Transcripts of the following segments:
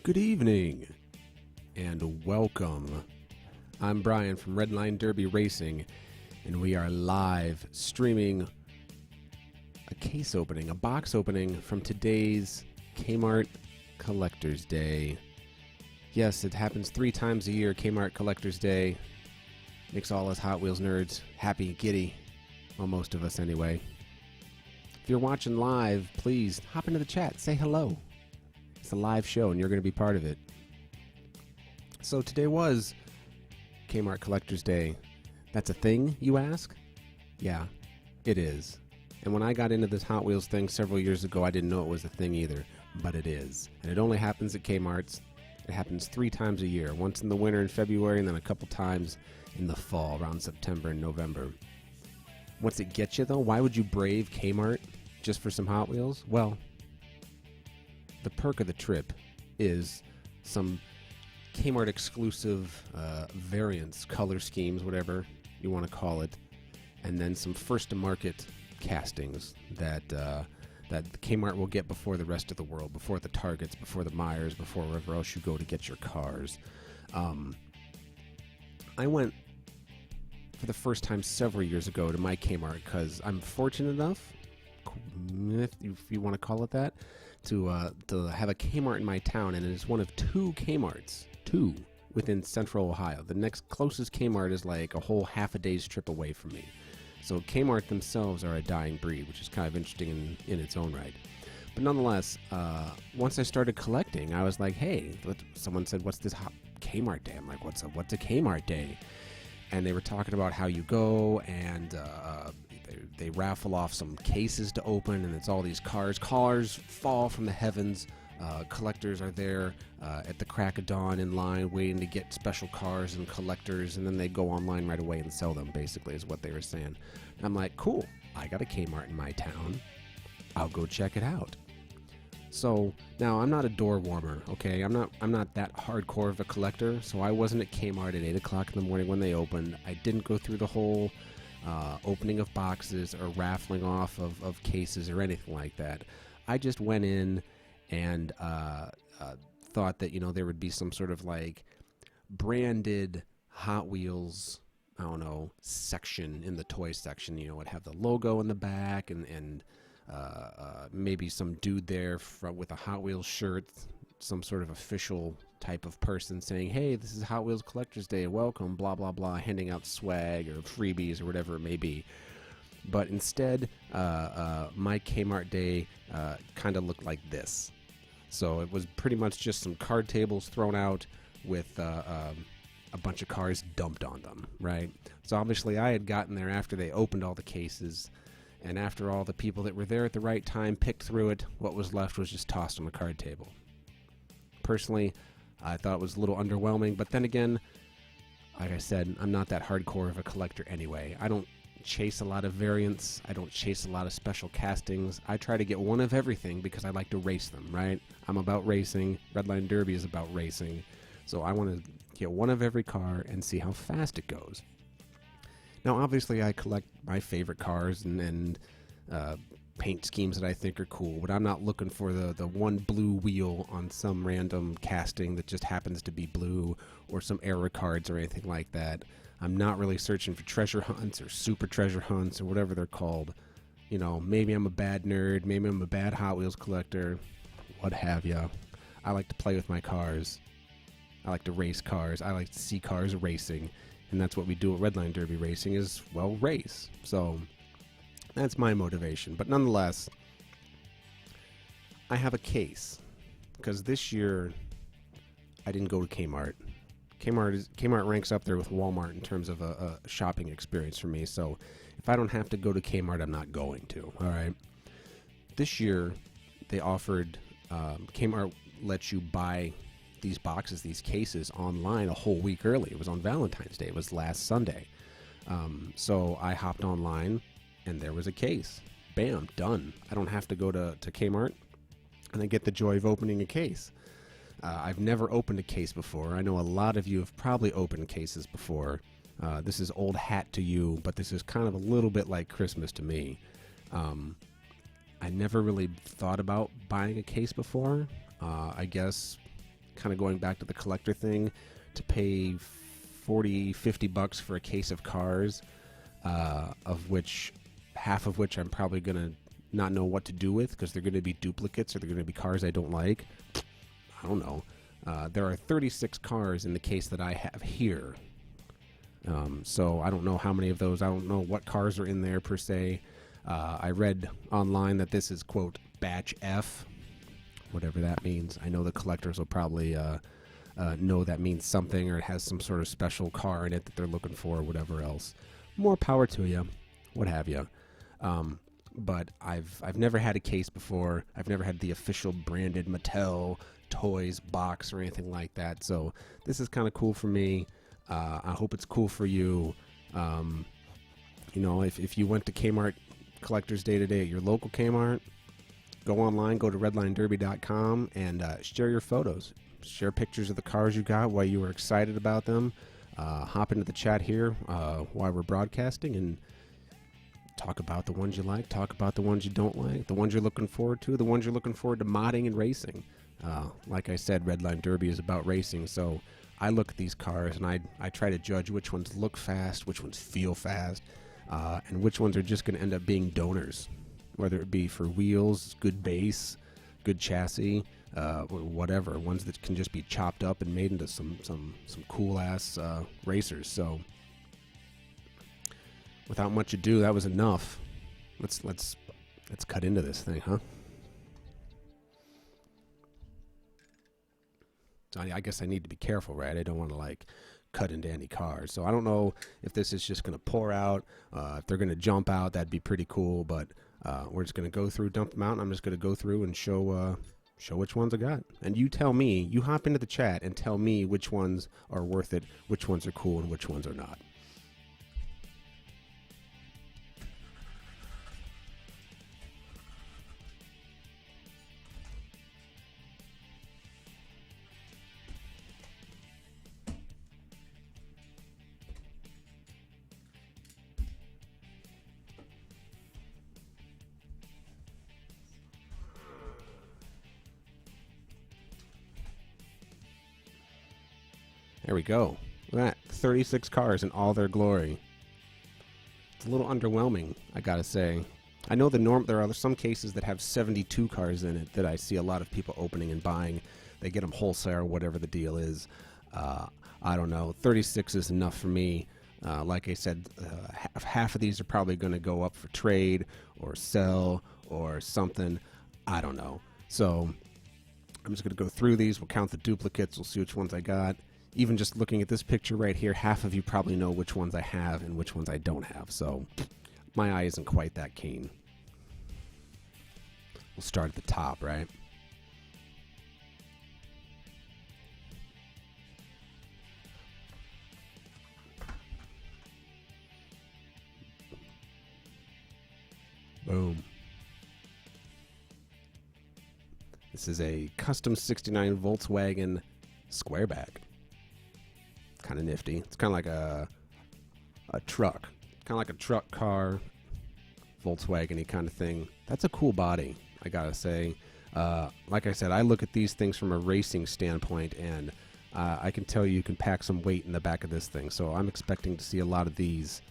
Good evening and welcome. I'm Brian from Redline Derby Racing, and we are live streaming a case opening, a box opening from today's KMart Collector's Day. Yes, it happens 3 times a year, KMart Collector's Day. Makes all us Hot Wheels nerds happy, giddy. Well, most of us anyway. If you're watching live, please hop into the chat, say hello. It's a live show and you're going to be part of it. So today was KMart Collector's Day. That's a thing, you ask? Yeah, it is. And when I got into this Hot Wheels thing several years ago, I didn't know it was a thing either, but it is. And it only happens at Kmart's. It happens 3 times a year, once in the winter in February and then a couple times in the fall around September and November. What's it get you though? Why would you brave Kmart just for some Hot Wheels? Well, the perk of the trip is some Kmart exclusive variants, color schemes, whatever you want to call it, and then some first to market castings that Kmart will get before the rest of the world, before the Targets, before the Myers, before wherever else you go to get your cars. I went for the first time several years ago to my Kmart because I'm fortunate enough, if you want to call it that, to have a Kmart in my town, and it is one of 2 Kmarts, 2 within Central Ohio. The next closest Kmart is like a whole half a day's trip away from me. So Kmart themselves are a dying breed, which is kind of interesting in its own right. But nonetheless, once I started collecting, I was like, hey, someone said, what's this Kmart Day? I'm like, what's a Kmart Day? And they were talking about how you go and they raffle off some cases to open, and it's all these cars. Cars fall from the heavens. Collectors are there at the crack of dawn in line waiting to get special cars and collectors, and then they go online right away and sell them, basically, is what they were saying. And I'm like, cool, I got a Kmart in my town. I'll go check it out. So now I'm not a door warmer, okay? I'm not that hardcore of a collector, so I wasn't at Kmart at 8 o'clock in the morning when they opened. I didn't go through the whole opening of boxes or raffling off of cases or anything like that. I just went in and thought that, there would be some sort of like branded Hot Wheels, I don't know, section in the toy section. It'd have the logo in the back and maybe some dude there with a Hot Wheels shirt, some sort of official type of person saying, hey, this is Hot Wheels Collector's Day, welcome, blah, blah, blah, handing out swag or freebies or whatever it may be. But instead, my Kmart Day kind of looked like this. So it was pretty much just some card tables thrown out with a bunch of cars dumped on them, right? So obviously I had gotten there after they opened all the cases, and after all the people that were there at the right time picked through it, what was left was just tossed on the card table. Personally, I thought it was a little underwhelming, but then again, like I said, I'm not that hardcore of a collector anyway. I don't chase a lot of variants. I don't chase a lot of special castings. I try to get one of everything because I like to race them, right? I'm about racing. Redline Derby is about racing. So I want to get one of every car and see how fast it goes. Now, obviously, I collect my favorite cars and paint schemes that I think are cool, but I'm not looking for the one blue wheel on some random casting that just happens to be blue, or some error cards or anything like that. I'm not really searching for treasure hunts or super treasure hunts or whatever they're called. Maybe I'm a bad nerd, maybe I'm a bad Hot Wheels collector, what have ya. I like to play with my cars. I like to race cars. I like to see cars racing. And that's what we do at Redline Derby Racing is, well, race. So that's my motivation. But nonetheless, I have a case. Because this year, I didn't go to Kmart. Kmart ranks up there with Walmart in terms of a shopping experience for me. So if I don't have to go to Kmart, I'm not going to. All right. This year, they offered, Kmart lets you buy these boxes, these cases online a whole week early. It was on Valentine's Day. It was last Sunday. So I hopped online and there was a case. Bam, done. I don't have to go to Kmart, and I get the joy of opening a case. I've never opened a case before. I know a lot of you have probably opened cases before. This is old hat to you, but this is kind of a little bit like Christmas to me. I never really thought about buying a case before. I guess kind of going back to the collector thing, to pay 40, 50 bucks for a case of cars, of which half of which I'm probably going to not know what to do with because they're going to be duplicates or they're going to be cars I don't like. I don't know. There are 36 cars in the case that I have here. So I don't know how many of those. I don't know what cars are in there per se. I read online that this is, quote, batch F, whatever that means. I know the collectors will probably know that means something, or it has some sort of special car in it that they're looking for, or whatever else. More power to you, what have you. But I've never had a case before. I've never had the official branded Mattel Toys box or anything like that. So this is kind of cool for me. I hope it's cool for you. You know, if you went to Kmart Collectors Day today at your local Kmart, go online, go to redlinederby.com and share your photos. Share pictures of the cars you got, why you were excited about them. Hop into the chat here while we're broadcasting and talk about the ones you like, talk about the ones you don't like, the ones you're looking forward to, the ones you're looking forward to modding and racing. Like I said, Redline Derby is about racing, so I look at these cars and I try to judge which ones look fast, which ones feel fast, and which ones are just going to end up being donors, whether it be for wheels, good base, good chassis, whatever, ones that can just be chopped up and made into some cool ass racers. So without much ado, that was enough. Let's cut into this thing, huh? So I guess I need to be careful, right? I don't want to like cut into any cars. So I don't know if this is just going to pour out. If they're going to jump out, that'd be pretty cool. But we're just going to go through, dump them out, and I'm just going to go through and show which ones I got. And you tell me, you hop into the chat and tell me which ones are worth it, which ones are cool, and which ones are not. There we go. Look at that. 36 cars in all their glory. It's a little underwhelming, I gotta say. I know there are some cases that have 72 cars in it that I see a lot of people opening and buying. They get them wholesale or whatever the deal is. I don't know. 36 is enough for me. Like I said, half of these are probably going to go up for trade or sell or something. I don't know. So I'm just going to go through these. We'll count the duplicates. We'll see which ones I got. Even just looking at this picture right here, half of you probably know which ones I have and which ones I don't have. So my eye isn't quite that keen. We'll start at the top, right? Boom. This is a custom 69 Volkswagen Squareback. Kind of nifty. It's kind of like a truck. Kind of like a truck car, Volkswagen-y kind of thing. That's a cool body, I gotta say. Like I said, I look at these things from a racing standpoint, and I can tell you can pack some weight in the back of this thing. So I'm expecting to see a lot of these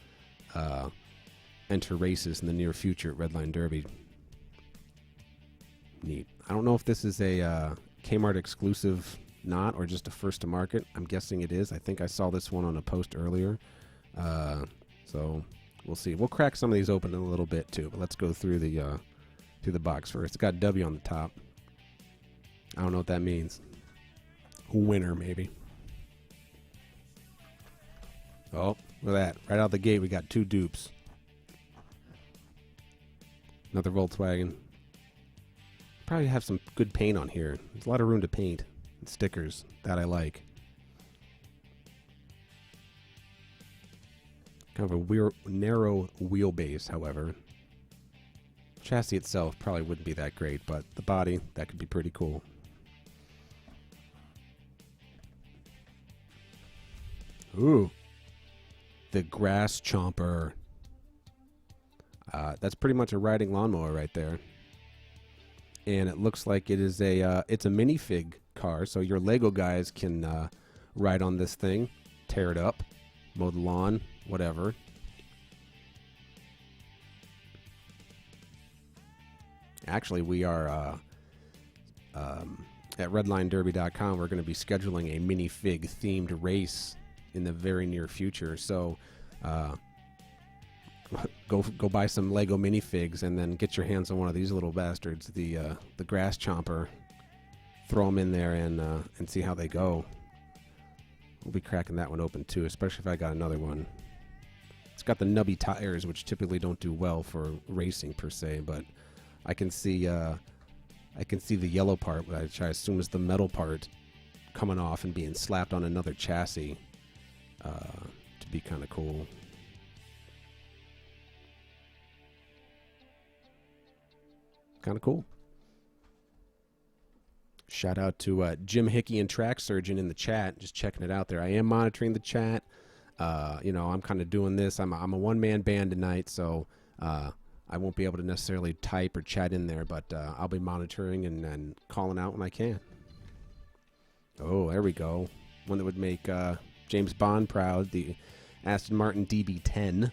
enter races in the near future at Redline Derby. Neat. I don't know if this is a Kmart exclusive not, or just a first to market. I'm guessing it is. I think I saw this one on a post earlier. So we'll see. We'll crack some of these open in a little bit too, but let's go through the box first. It's got W on the top. I don't know what that means. Winner, maybe. Oh, look at that. Right out the gate, we got two dupes. Another Volkswagen. Probably have some good paint on here. There's a lot of room to paint. And stickers that I like. Kind of a narrow wheelbase, however. Chassis itself probably wouldn't be that great, but the body, that could be pretty cool. Ooh. The Grass Chomper. That's pretty much a riding lawnmower right there. And it looks like it is it's a minifig car, so your Lego guys can ride on this thing, tear it up, mow the lawn, whatever. Actually, we are at redlinederby.com. We're going to be scheduling a minifig themed race in the very near future. So go buy some Lego minifigs and then get your hands on one of these little bastards, the grass chomper. Throw them in there and see how they go. We'll be cracking that one open too, especially if I got another one. It's got the nubby tires, which typically don't do well for racing per se, but I can see the yellow part, which I assume is the metal part, coming off and being slapped on another chassis to be kind of cool. Kind of cool. Shout out to Jim Hickey and Track Surgeon in the chat, just checking it out there. I am monitoring the chat. I'm kind of doing this. I'm a one-man band tonight, so I won't be able to necessarily type or chat in there, but I'll be monitoring and calling out when I can. Oh, there we go. One that would make James Bond proud, the Aston Martin DB10.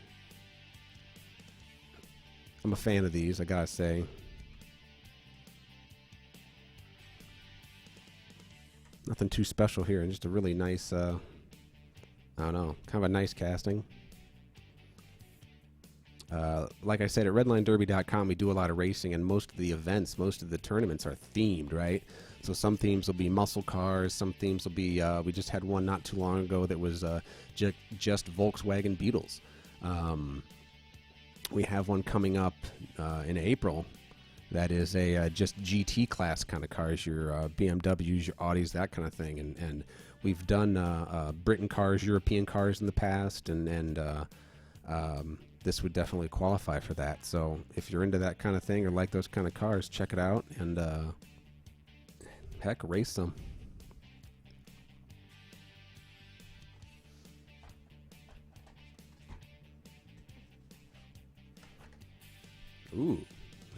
I'm a fan of these, I gotta say. Nothing too special here, and just a really nice, I don't know, kind of a nice casting. Like I said, at redlinederby.com, we do a lot of racing, and most of the events, most of the tournaments are themed, right? So some themes will be muscle cars, some themes will be, we just had one not too long ago that was just Volkswagen Beetles. We have one coming up in April that is a just GT class kind of cars, your BMWs, your Audis, that kind of thing. And we've done Britain cars, European cars in the past, and this would definitely qualify for that. So if you're into that kind of thing or like those kind of cars, check it out and heck, race some. Ooh,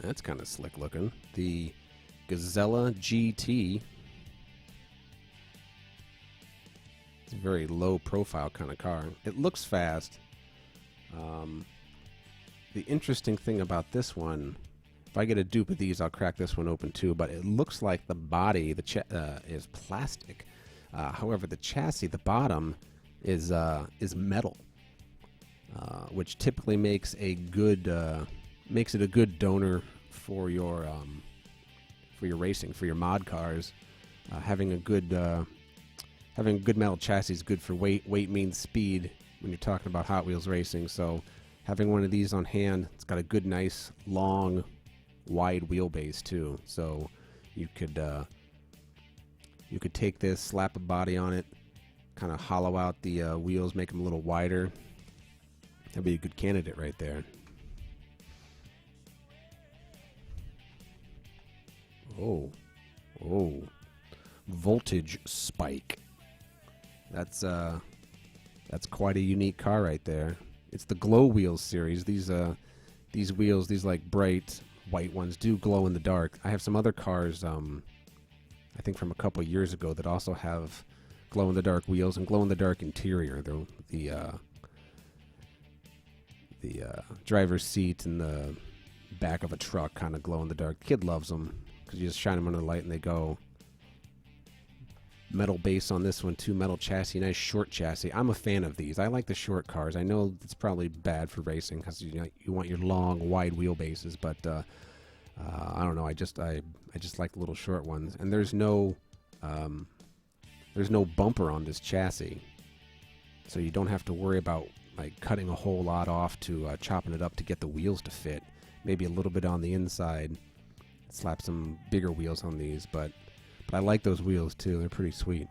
that's kind of slick looking. The Gazella GT. It's a very low profile kind of car. It looks fast. The interesting thing about this one, if I get a dupe of these, I'll crack this one open too, but it looks like the body is plastic. However, the chassis, the bottom, is metal, which typically makes it a good donor for your racing, for your mod cars. Having a good metal chassis is good for weight. Weight means speed when you're talking about Hot Wheels racing. So having one of these on hand, it's got a good, nice, long, wide wheelbase too. So you could take this, slap a body on it, kind of hollow out the wheels, make them a little wider. That'd be a good candidate right there. Oh, voltage spike. That's quite a unique car right there. It's the Glow Wheels series. These wheels, these like bright white ones, do glow in the dark. I have some other cars, I think from a couple years ago, that also have glow in the dark wheels and glow in the dark interior. The driver's seat and the back of a truck kind of glow in the dark. Kid loves them because you just shine them under the light and they go. Metal base on this one too, metal chassis, nice short chassis. I'm a fan of these. I like the short cars. I know it's probably bad for racing because you want your long, wide wheelbases, but I don't know. I just like the little short ones. And there's no bumper on this chassis, so you don't have to worry about like cutting a whole lot off to chopping it up to get the wheels to fit. Maybe a little bit on the inside. Slap some bigger wheels on these, but I like those wheels too. They're pretty sweet.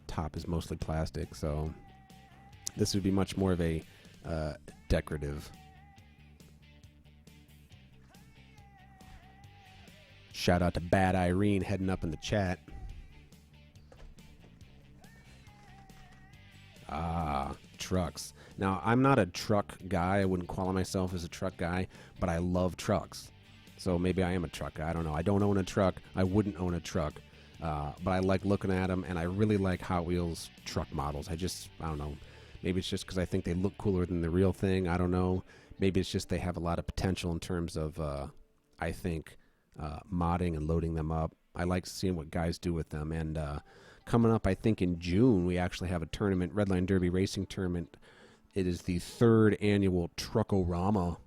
Top is mostly plastic, so this would be much more of a decorative. Shout out to Bad Irene heading up in the chat. Trucks. Now, I'm not a truck guy. I wouldn't qualify myself as a truck guy, but I love trucks. So maybe I am a truck guy. I don't know. I don't own a truck. I wouldn't own a truck. But I like looking at them, and I really like Hot Wheels truck models. I don't know. Maybe it's just because I think they look cooler than the real thing. I don't know. Maybe it's just they have a lot of potential in terms of, I think, modding and loading them up. I like seeing what guys do with them. And coming up, I think in June, we actually have a tournament, Redline Derby Racing Tournament. It is the 3rd annual Truckorama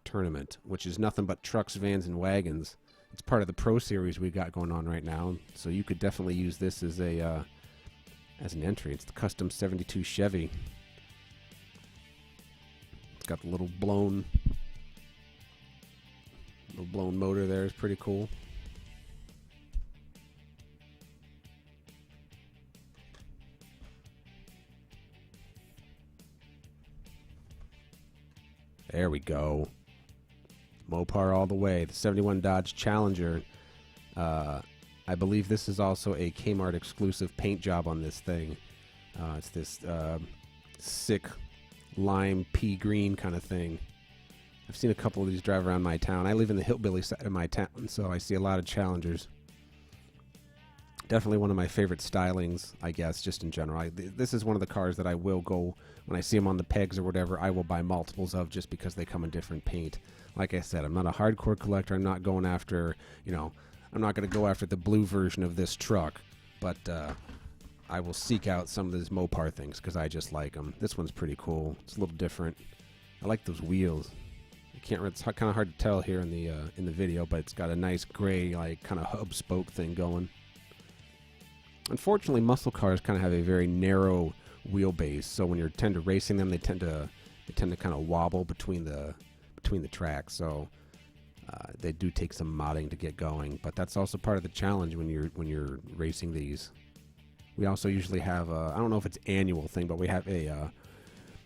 tournament, which is nothing but trucks, vans, and wagons. It's part of the Pro Series we got going on right now, so you could definitely use this as a as an entry. It's the custom '72 Chevy. It's got the little blown motor there. It's pretty cool. There we go. Mopar all the way. The 71 Dodge Challenger. I believe this is also a Kmart exclusive paint job on this thing. It's this sick lime pea green kind of thing. I've seen a couple of these drive around my town. I live in the hillbilly side of my town, so I see a lot of Challengers. Definitely one of my favorite stylings, I guess, just in general. This is one of the cars that I will go, when I see them on the pegs or whatever, I will buy multiples of just because they come in different paint. Like I said, I'm not a hardcore collector. I'm not going after, I'm not going to go after the blue version of this truck, but I will seek out some of these Mopar things because I just like them. This one's pretty cool. It's a little different. I like those wheels. It's kind of hard to tell here in the video, but it's got a nice gray, like, kind of hub spoke thing going. Unfortunately, muscle cars kind of have a very narrow wheelbase, so when you're tend to racing them, they tend to kind of wobble between the tracks. So they do take some modding to get going, but that's also part of the challenge when you're racing these. We also usually have I don't know if it's annual thing, but we have a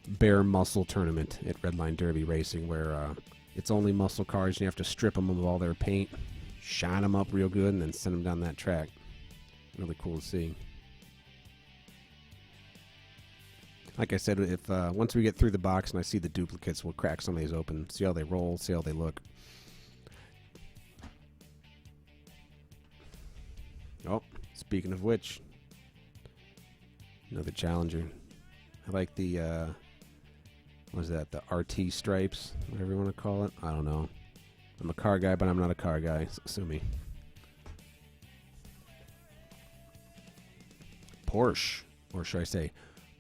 bare muscle tournament at Redline Derby Racing where it's only muscle cars and you have to strip them of all their paint, shine them up real good, and then send them down that track. Really cool to see. Like I said, if once we get through the box and I see the duplicates, we'll crack some of these open, see how they roll, see how they look. Oh, speaking of which, another Challenger. I like the, what is that, the RT stripes, whatever you want to call it. I don't know. I'm a car guy, but I'm not a car guy, so sue me. Porsche, or should I say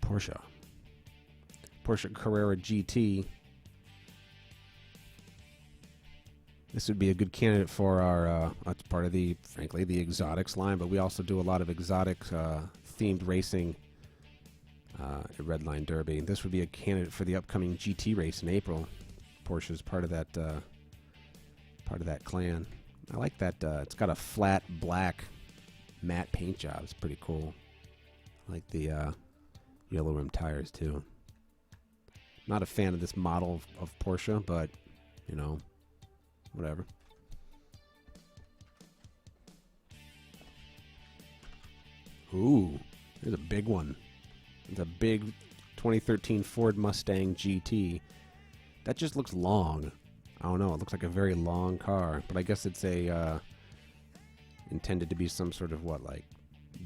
Porsche. Porsche Carrera GT. This would be a good candidate for our, it's part of the, frankly, the exotics line, but we also do a lot of exotic themed racing at Redline Derby. This would be a candidate for the upcoming GT race in April. Porsche is part of that clan. I like that. It's got a flat black matte paint job. It's pretty cool. I like the yellow rim tires too. Not a fan of this model of Porsche, but whatever. Ooh, there's a big one. It's a big 2013 Ford Mustang GT. That just looks long. I don't know. It looks like a very long car, but I guess it's a intended to be some sort of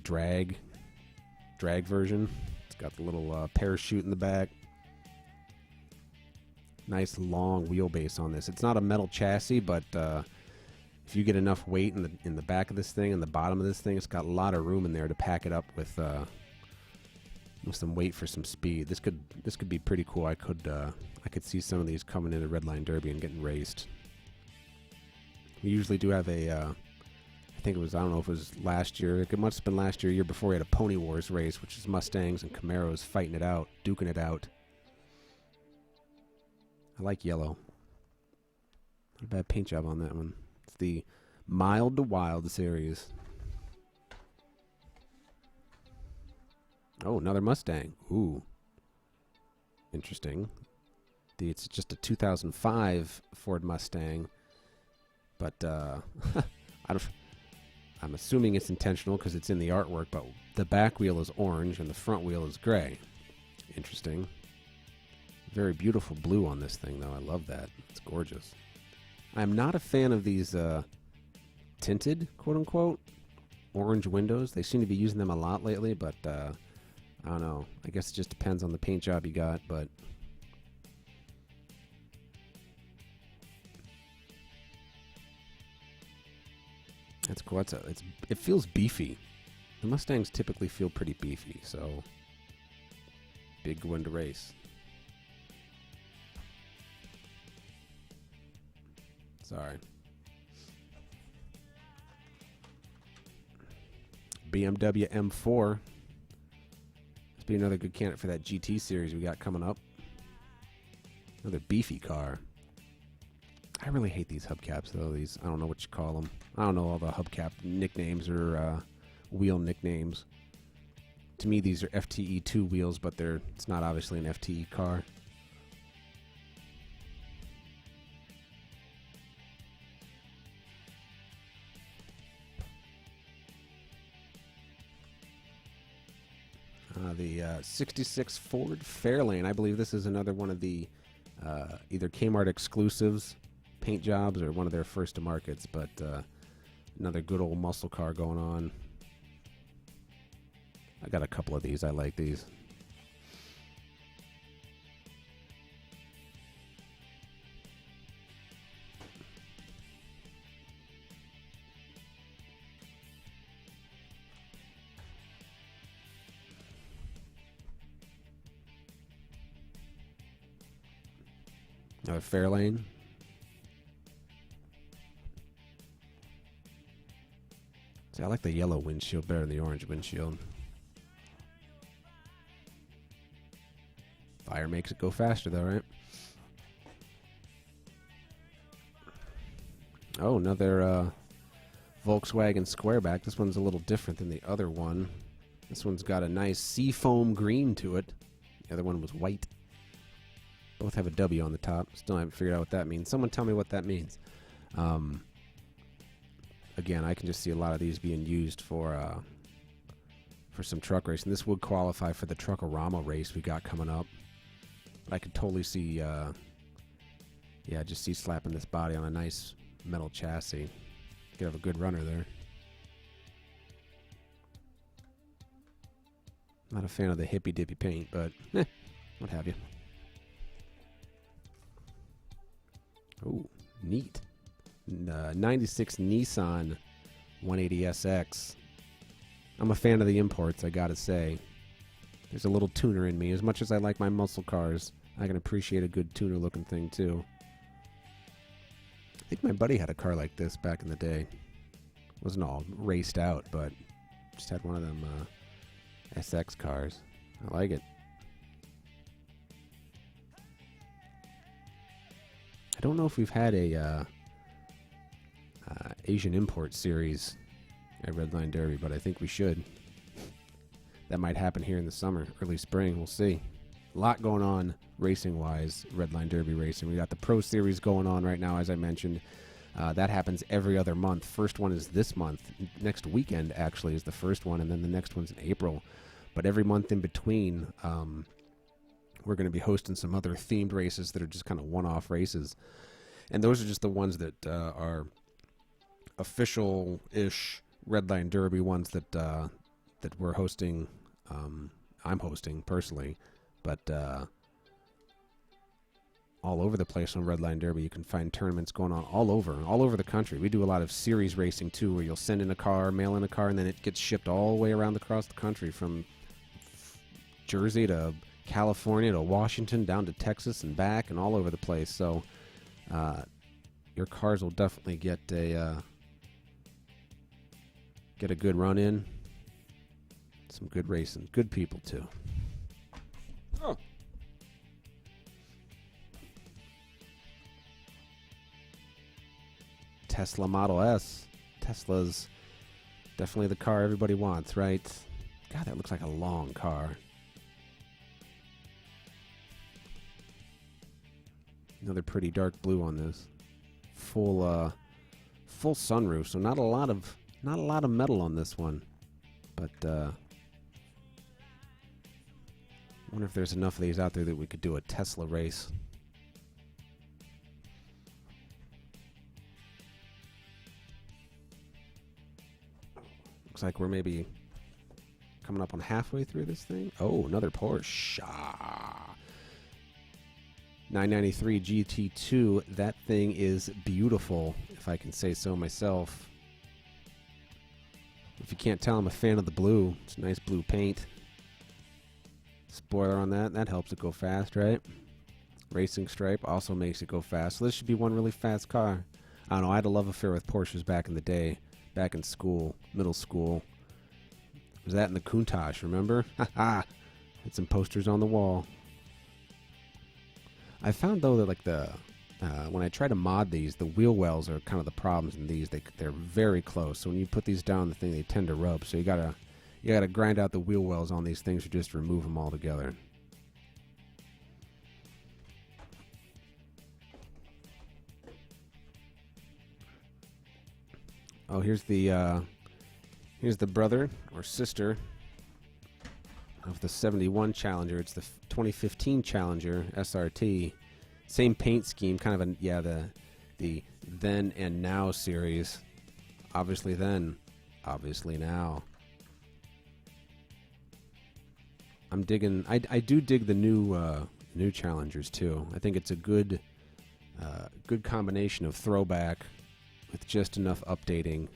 drag version. It's got the little parachute in the back. Nice long wheelbase on this. It's not a metal chassis, but if you get enough weight in the back of this thing and the bottom of this thing, it's got a lot of room in there to pack it up with some weight for some speed. This could be pretty cool. I could see some of these coming into Redline Derby and getting raced. We usually do have I think it was, I don't know if it was last year. It must have been last year, year before. We had a Pony Wars race, which is Mustangs and Camaros fighting it out, duking it out. I like yellow. Not a bad paint job on that one. It's the Mild to Wild series. Oh, another Mustang. Ooh. Interesting. It's just a 2005 Ford Mustang. But I'm assuming it's intentional because it's in the artwork, but the back wheel is orange and the front wheel is gray. Interesting. Very beautiful blue on this thing, though. I love that. It's gorgeous. I'm not a fan of these tinted, quote-unquote. orange windows. They seem to be using them a lot lately, but I don't know. I guess it just depends on the paint job you got, but that's cool. It feels beefy. The Mustangs typically feel pretty beefy, so big one to race. Sorry. BMW M4. Must be another good candidate for that GT series we got coming up. Another beefy car. I really hate these hubcaps, though. These, I don't know what you call them. I don't know all the hubcap nicknames or wheel nicknames. To me, these are FTE2 wheels, but it's not obviously an FTE car. The 66 Ford Fairlane. I believe this is another one of the either Kmart exclusives, paint jobs, or one of their first to markets, but another good old muscle car going on. I got a couple of these. I like these. Another Fairlane. See, I like the yellow windshield better than the orange windshield. Fire makes it go faster, though, right? Oh, another Volkswagen Squareback. This one's a little different than the other one. This one's got a nice seafoam green to it. The other one was white. Both have a W on the top. Still haven't figured out what that means. Someone tell me what that means. Again, I can just see a lot of these being used for some truck racing. This would qualify for the Truckorama race we got coming up. I could totally see, just see slapping this body on a nice metal chassis. Could have a good runner there. Not a fan of the hippy-dippy paint, but what have you. Oh, neat. 96 Nissan 180SX. I'm a fan of the imports, I gotta say. There's a little tuner in me. As much as I like my muscle cars, I can appreciate a good tuner-looking thing, too. I think my buddy had a car like this back in the day. Wasn't all raced out, but just had one of them SX cars. I like it. I don't know if we've had a Asian import series at Redline Derby, but I think we should. That might happen here in the summer, early spring. We'll see. A lot going on racing-wise, Redline Derby racing. We got the Pro Series going on right now, as I mentioned. That happens every other month. First one is this month. Next weekend, actually, is the first one, and then the next one's in April. But every month in between, we're going to be hosting some other themed races that are just kind of one-off races. And those are just the ones that are official-ish Redline Derby ones that we're hosting. I'm hosting personally, but all over the place on Redline Derby, you can find tournaments going on all over the country. We do a lot of series racing too, where you'll send in a car, mail in a car, and then it gets shipped all the way around across the country, from Jersey to California to Washington, down to Texas and back, and all over the place. So your cars will definitely get a good run in. Some good racing. Good people, too. Oh. Tesla Model S. Tesla's definitely the car everybody wants, right? God, that looks like a long car. Another pretty dark blue on this. Full sunroof, so not a lot of metal on this one. But I wonder if there's enough of these out there that we could do a Tesla race. Looks like we're maybe coming up on halfway through this thing. Oh, another Porsche. 993 GT2. That thing is beautiful, if I can say so myself. If you can't tell, I'm a fan of the blue. It's nice blue paint. Spoiler on that. That helps it go fast, right? Racing stripe also makes it go fast. So this should be one really fast car. I don't know. I had a love affair with Porsches back in the day. Back in school. Middle school. Was that in the Countach, remember? Haha. Had some posters on the wall. I found, though, that like when I try to mod these, the wheel wells are kind of the problems in these. They're very close. So when you put these down the thing, they tend to rub. So you gotta grind out the wheel wells on these things or just remove them altogether. Oh, here's the brother or sister of the 71 Challenger. It's the 2015 Challenger SRT. Same paint scheme, kind of the then and now series. Obviously then, obviously now. I'm digging. I do dig the new Challengers too. I think it's a good combination of throwback with just enough updating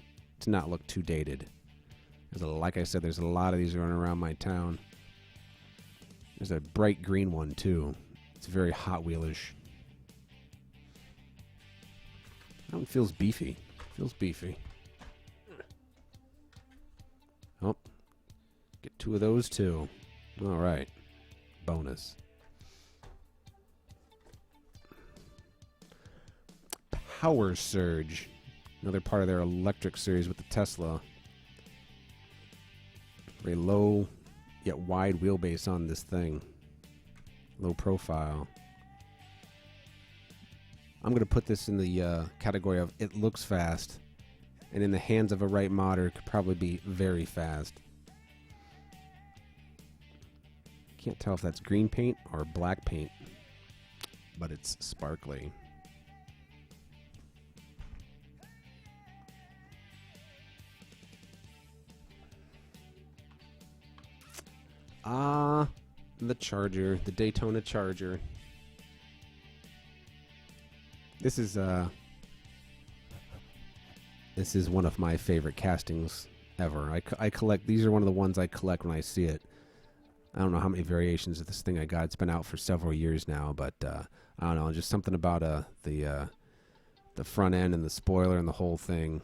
to not look too dated. Like I said, there's a lot of these running around my town. There's a bright green one too. It's very Hot Wheelish. That one feels beefy. Feels beefy. Oh, get two of those too. All right, bonus. Power Surge, another part of their electric series with the Tesla. Very low yet wide wheelbase on this thing. Low profile. I'm going to put this in the category of it looks fast, and in the hands of a right modder could probably be very fast. Can't tell if that's green paint or black paint, but it's sparkly. The Charger, the Daytona Charger. This is one of my favorite castings ever. I collect, these are one of the ones I collect when I see it. I don't know how many variations of this thing I got. It's been out for several years now, but I don't know, just something about the front end and the spoiler and the whole thing.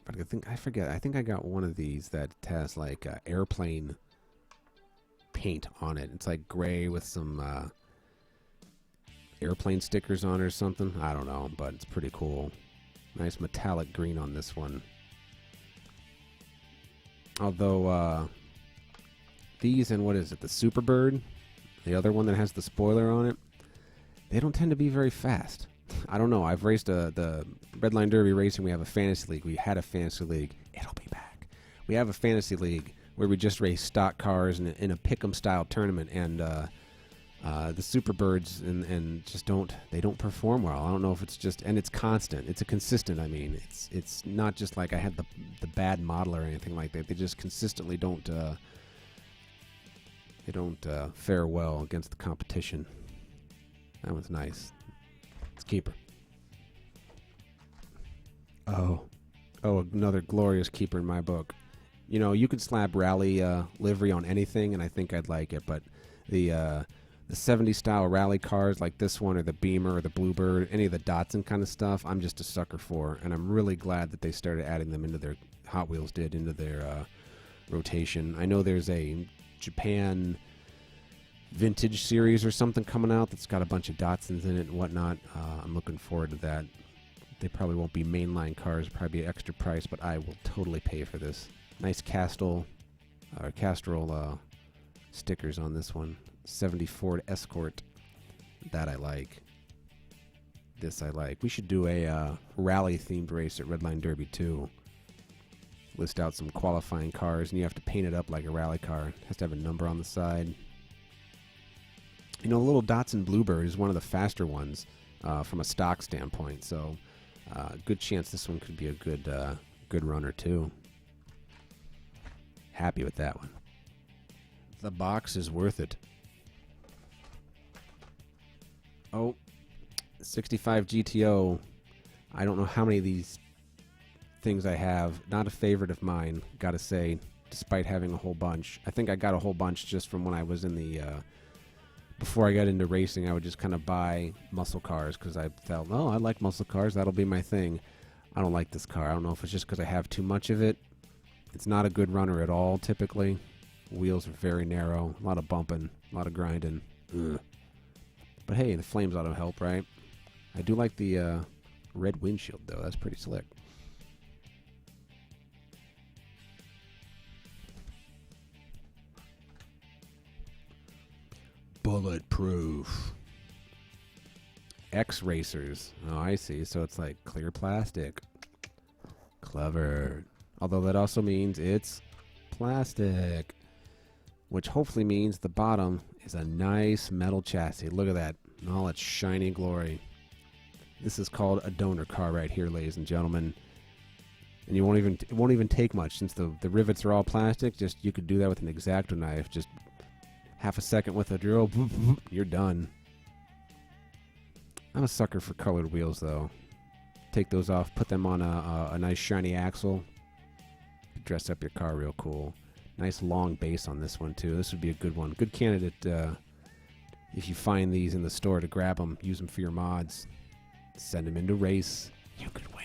But I forget. I think I got one of these that has like airplane paint on it. It's like gray with some airplane stickers on it or something. I don't know, but it's pretty cool. Nice metallic green on this one. Although these and what is it, the Superbird, the other one that has the spoiler on it, they don't tend to be very fast. I don't know. I've raced the Redline Derby racing. We have a fantasy league. We had a fantasy league. It'll be back. We have a fantasy league where we just race stock cars in a pick'em style tournament, and the Superbirds and just don't perform well. I don't know if it's just, and it's constant. It's a consistent. I mean, it's not just like I had the bad model or anything like that. They just consistently don't fare well against the competition. That was nice. Let's keep her. Oh, another glorious keeper in my book. You know, you could slap rally livery on anything, and I think I'd like it. But the 70s style rally cars like this one, or the Beamer, or the Bluebird, any of the Datsun kind of stuff, I'm just a sucker for. And I'm really glad that they started adding them into their Hot Wheels into their rotation. I know there's a Japan vintage series or something coming out that's got a bunch of Datsuns in it and whatnot. I'm looking forward to that. They probably won't be mainline cars, probably be extra price, but I will totally pay for this. Nice Castrol stickers on this one. 70 Ford Escort. That I like. This I like. We should do a rally themed race at Redline Derby too. List out some qualifying cars, and you have to paint it up like a rally car. It has to have a number on the side. You know, the little Datsun Bluebird is one of the faster ones from a stock standpoint, so good chance this one could be a good runner too. Happy with that one. The box is worth it. Oh, 65 GTO. I don't know how many of these things I have. Not a favorite of mine, gotta say, despite having a whole bunch. I think I got a whole bunch just from when I was in the... before I got into racing, I would just kind of buy muscle cars because I felt, oh, I like muscle cars. That'll be my thing. I don't like this car. I don't know if it's just because I have too much of it. It's not a good runner at all, typically. Wheels are very narrow. A lot of bumping. A lot of grinding. Ugh. But hey, the flames ought to help, right? I do like the red windshield, though. That's pretty slick. Bulletproof. X-Racers. Oh, I see. So it's like clear plastic. Clever. Although that also means it's plastic. Which hopefully means the bottom is a nice metal chassis. Look at that. In all its shiny glory. This is called a donor car right here, ladies and gentlemen. And you it won't even take much since the rivets are all plastic. Just you could do that with an X-Acto knife. Just half a second with a drill. You're done. I'm a sucker for colored wheels, though. Take those off, put them on a nice shiny axle. Dress up your car real cool. Nice long base on this one, too. This would be a good one. Good candidate if you find these in the store to grab them. Use them for your mods. Send them into race. You could win.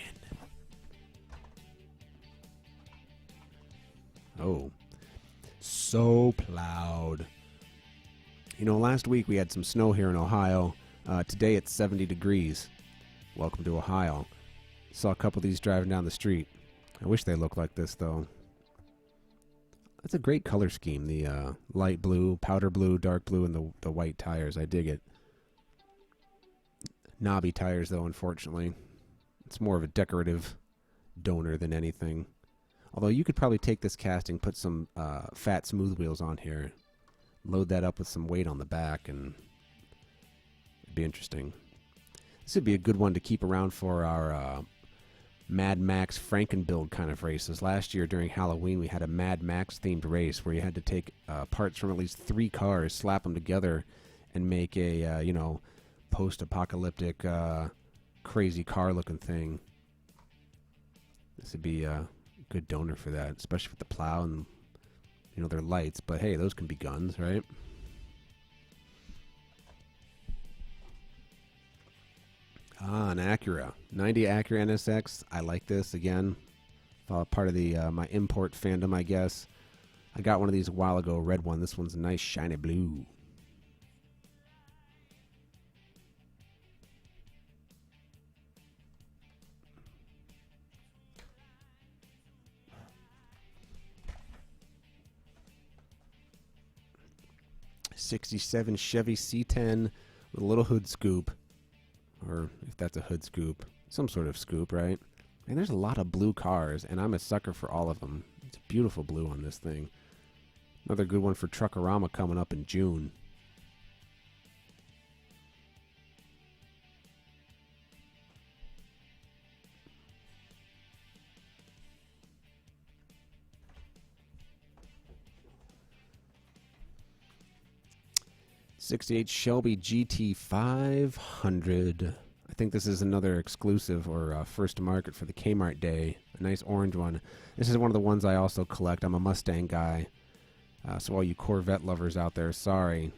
Oh. So plowed. You know, last week we had some snow here in Ohio. Today it's 70 degrees. Welcome to Ohio. Saw a couple of these driving down the street. I wish they looked like this, though. That's a great color scheme. The light blue, powder blue, dark blue, and the white tires. I dig it. Knobby tires, though, unfortunately. It's more of a decorative donor than anything. Although you could probably take this casting, put some fat smooth wheels on here, load that up with some weight on the back, and it'd be interesting. This would be a good one to keep around for our Mad Max Frankenbuild kind of races. Last year during Halloween, we had a Mad Max themed race where you had to take parts from at least 3 cars, slap them together, and make a post-apocalyptic crazy car looking thing. This would be a good donor for that, especially with the plow and their lights. But hey, those can be guns, right? An Acura. 90 Acura NSX. I like this, again. Part of the my import fandom, I guess. I got one of these a while ago, a red one. This one's a nice shiny blue. '67 Chevy C10 with a little hood scoop. Or if that's a hood scoop, some sort of scoop, right? And there's a lot of blue cars, and I'm a sucker for all of them. It's beautiful blue on this thing. Another good one for Truckorama coming up in June. '68 Shelby GT 500. I think this is another exclusive or first to market for the Kmart day. A nice orange one. This is one of the ones I also collect. I'm a Mustang guy. So all you Corvette lovers out there, sorry.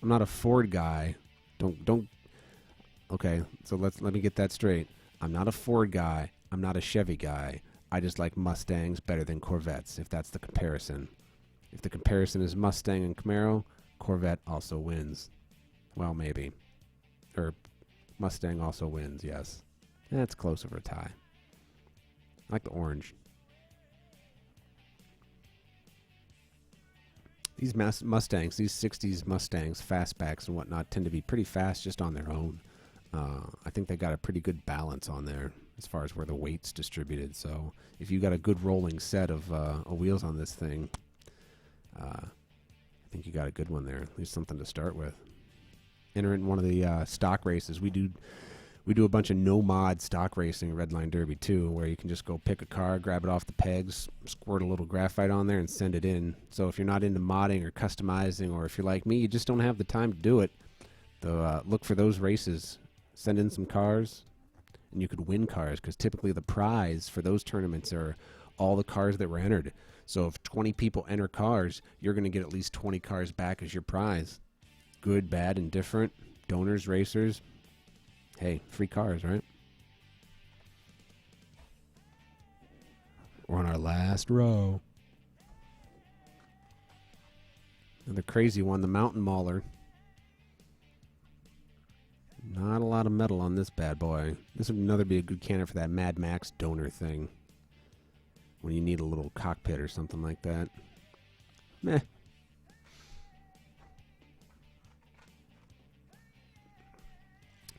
I'm not a Ford guy. Don't. Okay, so let me get that straight. I'm not a Ford guy. I'm not a Chevy guy. I just like Mustangs better than Corvettes, if that's the comparison. If the comparison is Mustang and Camaro, Corvette also wins. Well, maybe. Or Mustang also wins, yes. That's close of a tie. I like the orange. These Mustangs, these 60s Mustangs, fastbacks and whatnot, tend to be pretty fast just on their own. I think they got a pretty good balance on there as far as where the weight's distributed. So if you got a good rolling set of wheels on this thing, I think you got a good one there. At least something to start with. Enter in one of the stock races. We We do a bunch of no-mod stock racing Redline Derby, too, where you can just go pick a car, grab it off the pegs, squirt a little graphite on there, and send it in. So if you're not into modding or customizing, or if you're like me, you just don't have the time to do it, look for those races. Send in some cars, and you could win cars, because typically the prize for those tournaments are all the cars that were entered. So if 20 people enter cars, you're going to get at least 20 cars back as your prize. Good, bad, indifferent, donors, racers. Hey, free cars, right? We're on our last row. Another crazy one, the Mountain Mauler. Not a lot of metal on this bad boy. This would be a good candidate for that Mad Max donor thing. When you need a little cockpit or something like that. Meh.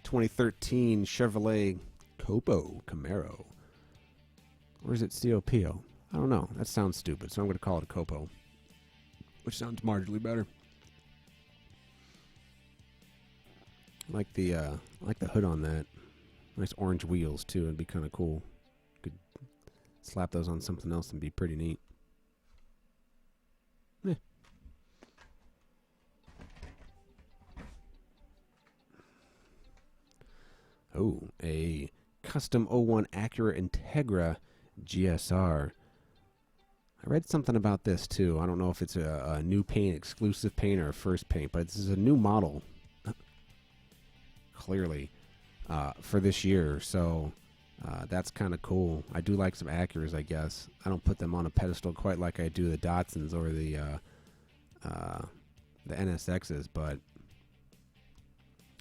...2013 Chevrolet Copo Camaro. Or is it COPO? I don't know. That sounds stupid, so I'm going to call it a Copo. Which sounds marginally better. I like the hood on that. Nice orange wheels, too. It'd be kind of cool. Could slap those on something else and be pretty neat. Eh. Oh, a custom 01 Acura Integra GSR. I read something about this, too. I don't know if it's a new paint, exclusive paint, or a first paint, but this is a new model. Clearly. For this year, so that's kind of cool. I do like some Acuras, I guess. I don't put them on a pedestal quite like I do the Datsuns or the NSXs, but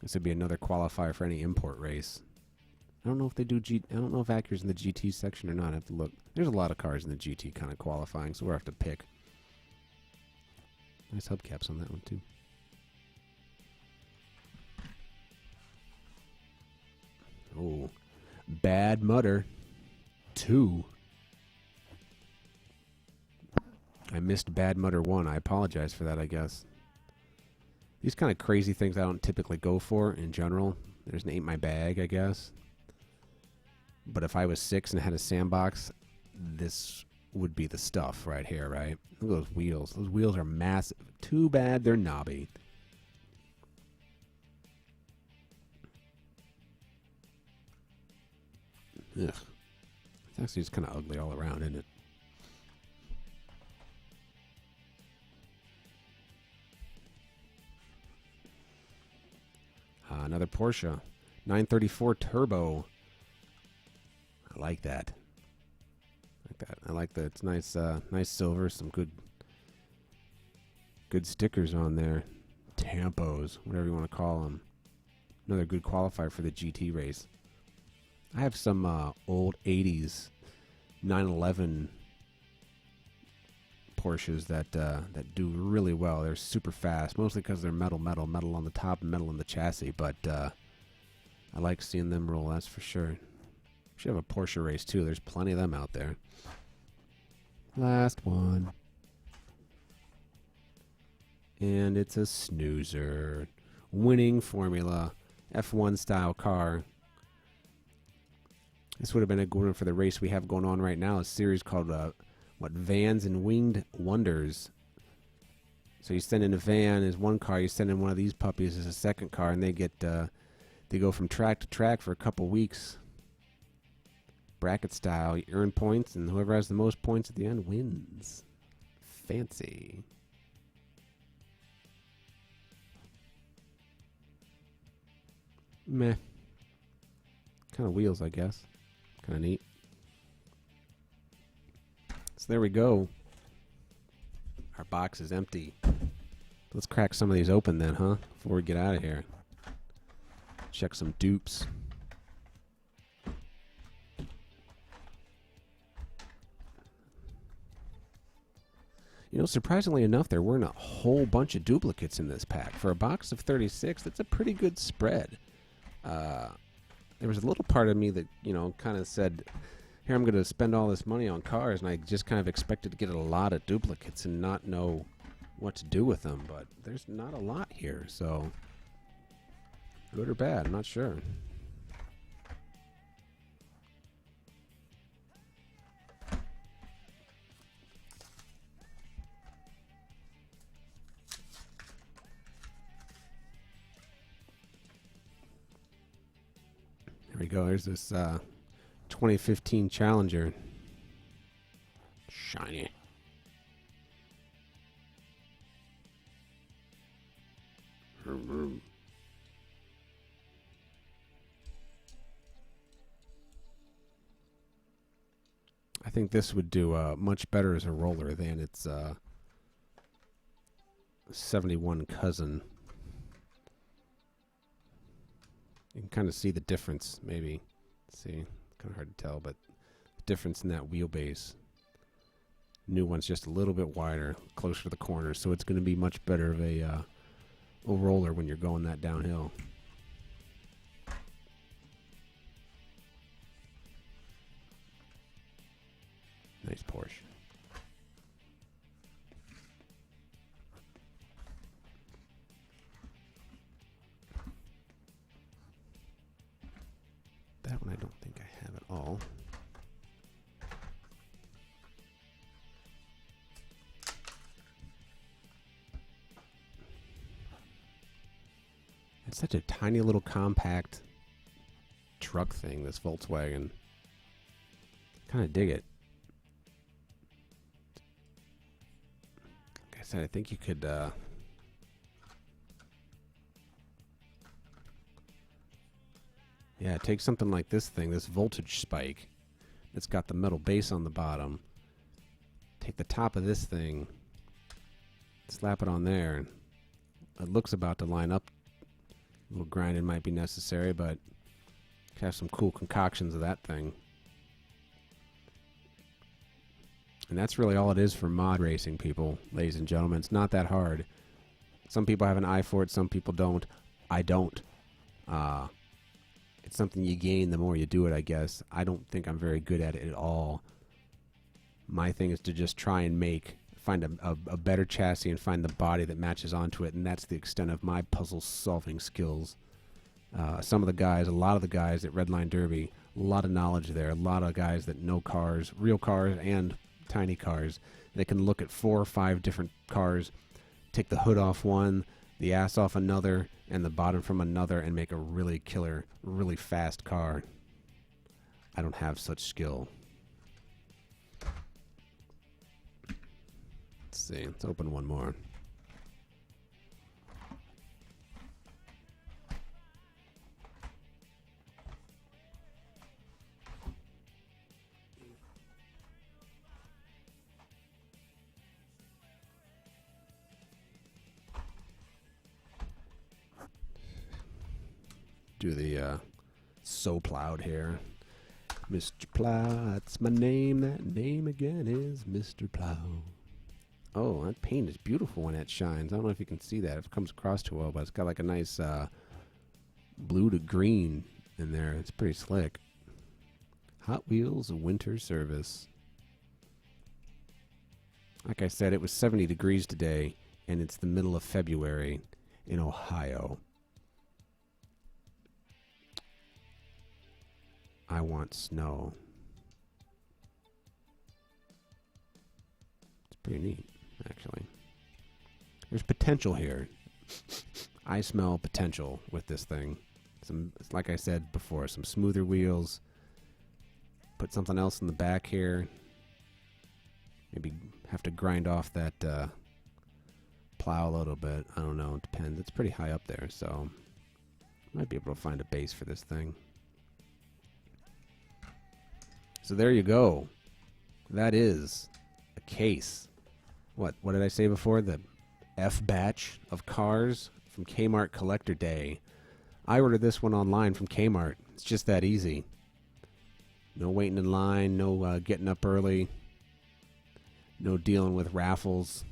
this would be another qualifier for any import race. I don't know if they do I don't know if Acura's in the GT section or not. I have to look. There's a lot of cars in the GT kind of qualifying, so we'll have to pick. Nice hubcaps on that one, too. Oh, Bad Mutter 2. I missed Bad Mutter 1. I apologize for that, I guess. These kind of crazy things I don't typically go for in general. There's an Ain't My Bag, I guess. But if I was 6 and had a sandbox, this would be the stuff right here, right? Look at those wheels. Those wheels are massive. Too bad they're knobby. Ugh. It's actually just kind of ugly all around, isn't it? Another Porsche. 934 Turbo. I like that. I like that. It's nice, nice silver. Some good stickers on there. Tampos, whatever you want to call them. Another good qualifier for the GT race. I have some old 80s 911 Porsches that do really well. They're super fast, mostly because they're metal on the top and metal in the chassis. But I like seeing them roll, that's for sure. Should have a Porsche race, too. There's plenty of them out there. Last one. And it's a snoozer. Winning formula. F1 style car. This would have been a good one for the race we have going on right now. A series called, Vans and Winged Wonders. So you send in a van as one car. You send in one of these puppies as a second car. And they get, they go from track to track for a couple weeks. Bracket style. You earn points. And whoever has the most points at the end wins. Fancy. Meh. Kind of wheels, I guess. Kind of neat. So there we go. Our box is empty. Let's crack some of these open then, huh? Before we get out of here. Check some dupes. You know, surprisingly enough, there weren't a whole bunch of duplicates in this pack. For a box of 36, that's a pretty good spread. There was a little part of me that, you know, kind of said, here, I'm going to spend all this money on cars, and I just kind of expected to get a lot of duplicates and not know what to do with them. But there's not a lot here, so good or bad, I'm not sure. we go. There's this 2015 Challenger. Shiny. I think this would do much better as a roller than its 71 cousin. You can kind of see the difference, maybe. See, kind of hard to tell, but the difference in that wheelbase. New one's just a little bit wider, closer to the corner, so it's going to be much better of a roller when you're going that downhill. Nice Porsche. That one I don't think I have at all. It's such a tiny little compact truck thing, this Volkswagen. Kind of dig it. Like I said, I think you could yeah, take something like this thing, this voltage spike. It's got the metal base on the bottom. Take the top of this thing, slap it on there. It looks about to line up. A little grinding might be necessary, but have some cool concoctions of that thing. And that's really all it is for mod racing, people, ladies and gentlemen. It's not that hard. Some people have an eye for it, some people don't. I don't. It's something you gain the more you do it, I guess. I don't think I'm very good at it at all. My thing is to just try and find a better chassis and find the body that matches onto it, and that's the extent of my puzzle-solving skills. A lot of the guys at Redline Derby, a lot of knowledge there, a lot of guys that know cars, real cars and tiny cars. They can look at 4 or 5 different cars, take the hood off one, the ass off another, and the bottom from another, and make a really killer, really fast car. I don't have such skill. Let's see. Let's open one more. Do the so plowed here. Mr. Plow, that's my name. That name again is Mr. Plow. Oh, that paint is beautiful when it shines. I don't know if you can see that. If it comes across too well, but it's got like a nice blue to green in there. It's pretty slick. Hot Wheels Winter Service. Like I said, it was 70 degrees today, and it's the middle of February in Ohio. I want snow. It's pretty neat, actually. There's potential here. I smell potential with this thing. Like I said before, some smoother wheels. Put something else in the back here. Maybe have to grind off that plow a little bit. I don't know. It depends. It's pretty high up there, so might be able to find a base for this thing. So there you go. That is a case. What did I say before? The F batch of cars from KMart Collector Day. I ordered this one online from Kmart. It's just that easy. No waiting in line, no getting up early, no dealing with raffles.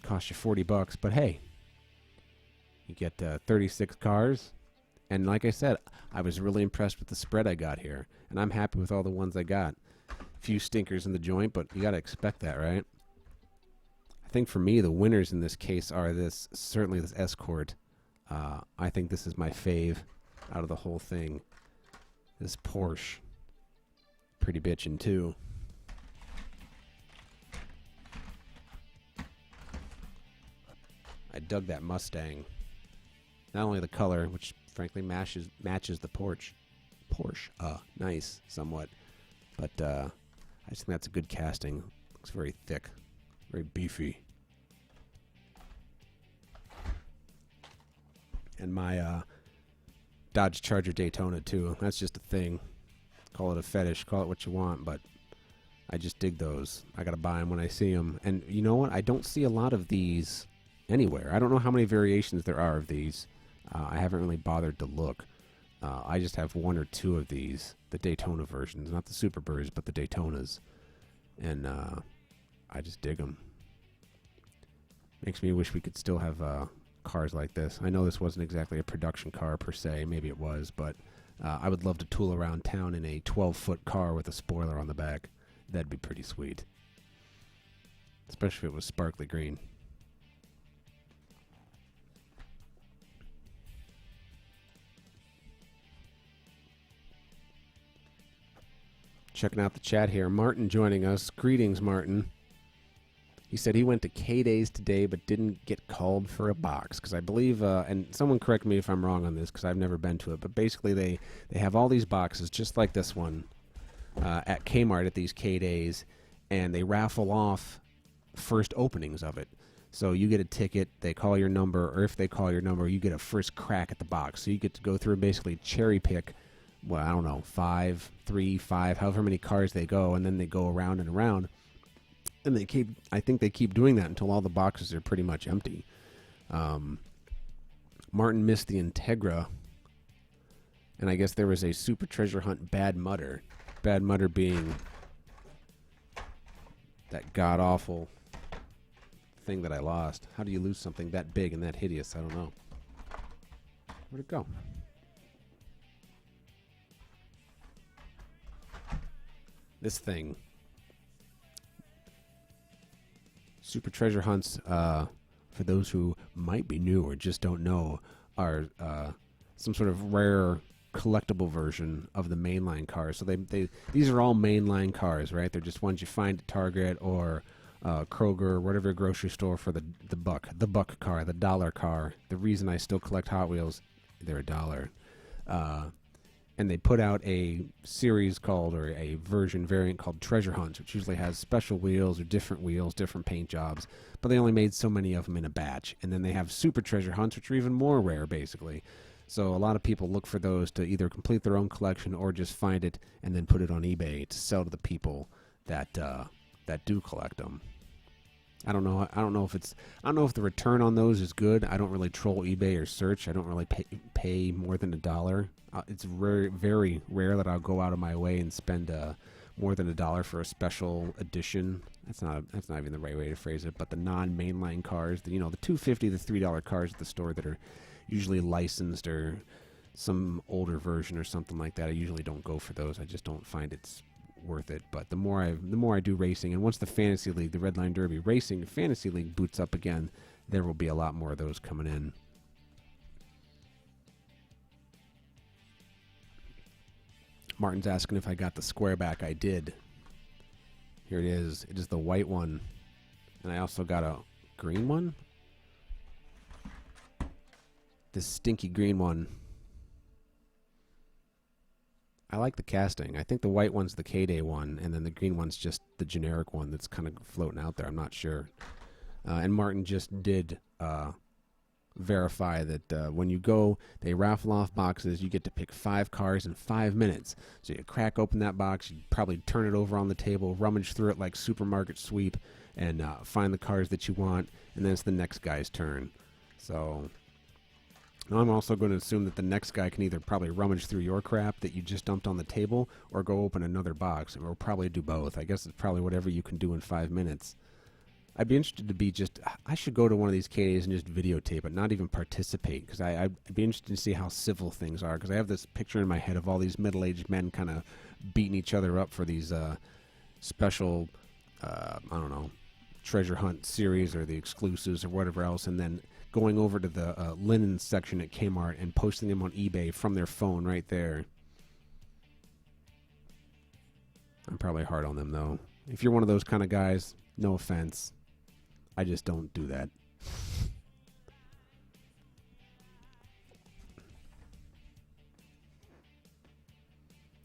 Cost you $40, but hey, you get 36 cars. And like I said, I was really impressed with the spread I got here. And I'm happy with all the ones I got. A few stinkers in the joint, but you got to expect that, right? I think for me, the winners in this case are certainly this Escort. I think this is my fave out of the whole thing. This Porsche. Pretty bitchin' too. I dug that Mustang. Not only the color, which frankly matches the Porsche. Porsche. Nice, somewhat. But I just think that's a good casting. Looks very thick, very beefy. And my Dodge Charger Daytona, too. That's just a thing. Call it a fetish. Call it what you want, but I just dig those. I got to buy them when I see them. And you know what? I don't see a lot of these anywhere. I don't know how many variations there are of these. I haven't really bothered to look. I just have one or two of these, the Daytona versions, not the Superbirds, but the Daytonas, and I just dig them. Makes me wish we could still have cars like this. I know this wasn't exactly a production car per se, maybe it was, but I would love to tool around town in a 12-foot car with a spoiler on the back. That'd be pretty sweet, especially if it was sparkly green. Checking out the chat here. Martin joining us. Greetings, Martin. He said he went to K-Days today but didn't get called for a box. Because I believe, and someone correct me if I'm wrong on this because I've never been to it, but basically they have all these boxes just like this one at Kmart at these K-Days, and they raffle off first openings of it. So you get a ticket, they call your number, or if they call your number, you get a first crack at the box. So you get to go through and basically cherry pick, well, I don't know, 5, 3, 5, however many cars they go, and then they go around and around. And I think they keep doing that until all the boxes are pretty much empty. Martin missed the Integra, and I guess there was a Super Treasure Hunt Bad Mutter. Bad Mutter being that god-awful thing that I lost. How do you lose something that big and that hideous? I don't know. Where'd it go? This thing. Super Treasure Hunts, for those who might be new or just don't know, are some sort of rare collectible version of the mainline cars. So these are all mainline cars, right? They're just ones you find at Target or Kroger or whatever grocery store for the buck car, the dollar car. The reason I still collect Hot Wheels, they're $1. And they put out a series called, or a variant called Treasure Hunts, which usually has special wheels or different paint jobs, but they only made so many of them in a batch. And then they have Super Treasure Hunts, which are even more rare, basically. So a lot of people look for those to either complete their own collection or just find it and then put it on eBay to sell to the people that do collect them. I don't know if the return on those is good. I don't really troll eBay or search. I don't really pay more than $1. It's very, very rare that I'll go out of my way and spend more than $1 for a special edition. That's not even the right way to phrase it. But the non-mainline cars, the $2.50 to $3 cars at the store that are usually licensed or some older version or something like that, I usually don't go for those. I just don't find it's worth it. But the more I do racing, and once the Fantasy League, the Redline Derby Racing Fantasy League boots up again, there will be a lot more of those coming in. Martin's asking if I got the square back. I did. Here it is. It is the white one. And I also got a green one. This stinky green one. I like the casting. I think the white one's the K-Day one, and then the green one's just the generic one that's kind of floating out there. I'm not sure. And Martin just did verify that when you go, they raffle off boxes. You get to pick 5 cars in 5 minutes. So you crack open that box, you probably turn it over on the table, rummage through it like supermarket sweep, and find the cars that you want, and then it's the next guy's turn. So now I'm also going to assume that the next guy can either probably rummage through your crap that you just dumped on the table or go open another box, and we'll probably do both. I guess it's probably whatever you can do in 5 minutes. I'd be interested to I should go to one of these K-Days and just videotape it, not even participate, because I'd be interested to see how civil things are, because I have this picture in my head of all these middle-aged men kind of beating each other up for these special, I don't know, treasure hunt series or the exclusives or whatever else, and then going over to the linen section at Kmart and posting them on eBay from their phone right there. I'm probably hard on them, though. If you're one of those kind of guys, no offense. I just don't do that.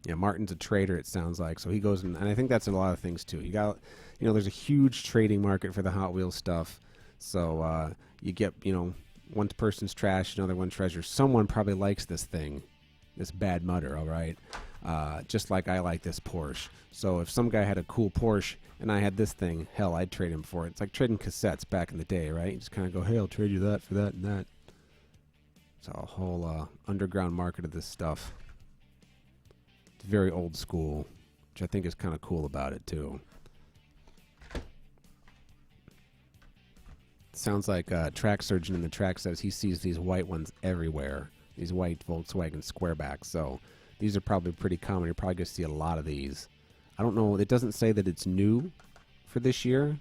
Yeah, Martin's a trader, it sounds like. So he goes and I think that's in a lot of things too. You got, there's a huge trading market for the Hot Wheels stuff. So you get, one person's trash, another one treasure. Someone probably likes this thing, this bad mutter, all right? Just like I like this Porsche. So if some guy had a cool Porsche and I had this thing, hell, I'd trade him for it. It's like trading cassettes back in the day, right? You just kind of go, hey, I'll trade you that for that and that. It's a whole underground market of this stuff. It's very old school, which I think is kind of cool about it, too. Sounds like Track Surgeon in the track says he sees these white ones everywhere, these white Volkswagen squarebacks. So these are probably pretty common. You're probably going to see a lot of these. I don't know. It doesn't say that it's new for this year,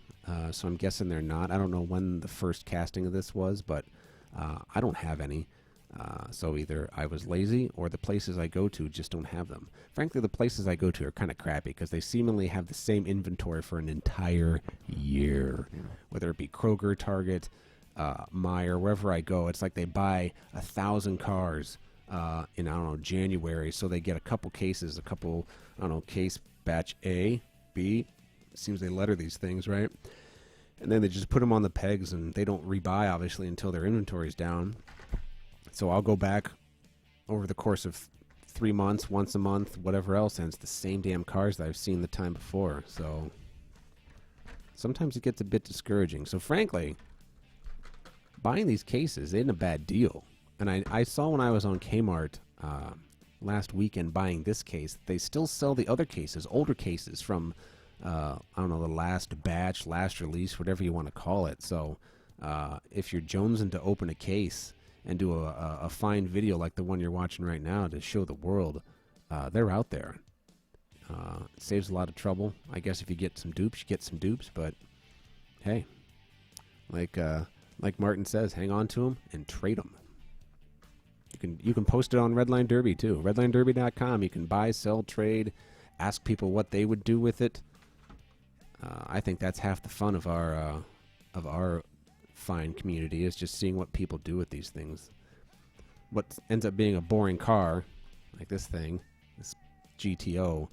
so I'm guessing they're not. I don't know when the first casting of this was, but I don't have any. So either I was lazy or the places I go to just don't have them. Frankly, the places I go to are kind of crappy because they seemingly have the same inventory for an entire year. Whether it be Kroger, Target, Meijer, wherever I go, it's like they buy 1,000 cars in, January. So they get a couple cases, case batch A, B. Seems they letter these things, right? And then they just put them on the pegs and they don't rebuy, obviously, until their inventory's down. So I'll go back over the course of 3 months, once a month, whatever else, and it's the same damn cars that I've seen the time before. So sometimes it gets a bit discouraging. So frankly, buying these cases isn't a bad deal. And I saw when I was on Kmart last weekend buying this case, they still sell the other cases, older cases from, the last batch, last release, whatever you want to call it. So if you're jonesing to open a case and do a fine video like the one you're watching right now to show the world, they're out there. It saves a lot of trouble. I guess if you get some dupes, you get some dupes. But hey, like Martin says, hang on to them and trade them. You can post it on Redline Derby too. RedlineDerby.com. You can buy, sell, trade, ask people what they would do with it. I think that's half the fun of our fine community, is just seeing what people do with these things. What ends up being a boring car, like this thing, this GTO,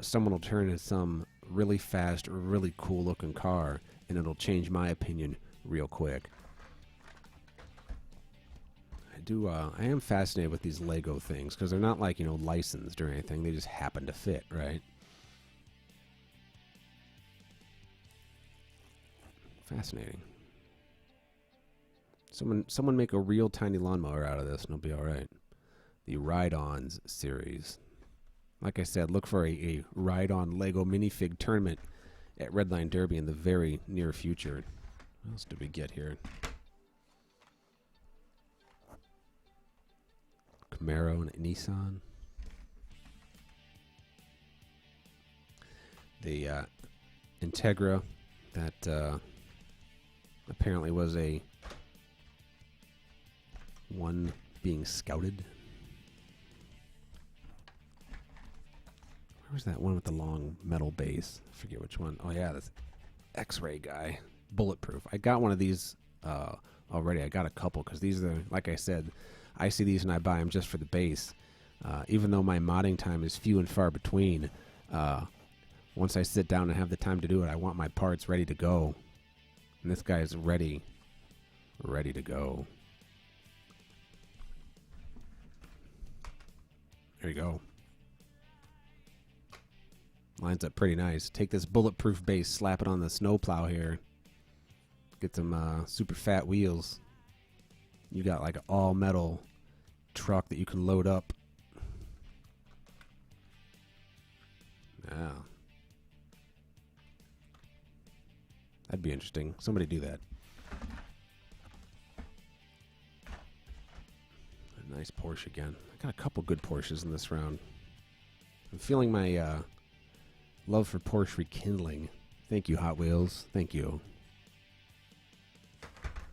someone will turn into some really fast or really cool looking car, and it'll change my opinion real quick. I am fascinated with these Lego things because they're not like, licensed or anything. They just happen to fit, right? Fascinating. Someone make a real tiny lawnmower out of this and it'll be all right. The Ride-Ons series. Like I said, look for a Ride-On Lego minifig tournament at Redline Derby in the very near future. What else did we get here? Camaro and Nissan. The Integra that apparently was a one being scouted. Where was that one with the long metal base? I forget which one. Oh yeah, this X-ray guy. Bulletproof. I got one of these already. I got a couple because these are, like I said, I see these and I buy them just for the base. Even though my modding time is few and far between, once I sit down and have the time to do it, I want my parts ready to go. And this guy is ready to go. There you go. Lines up pretty nice. Take this bulletproof base, slap it on the snowplow here. Get some super fat wheels. You got like an all metal truck that you can load up. Yeah. That'd be interesting. Somebody do that. A nice Porsche again. I got a couple good Porsches in this round. I'm feeling my love for Porsche rekindling. Thank you, Hot Wheels. Thank you.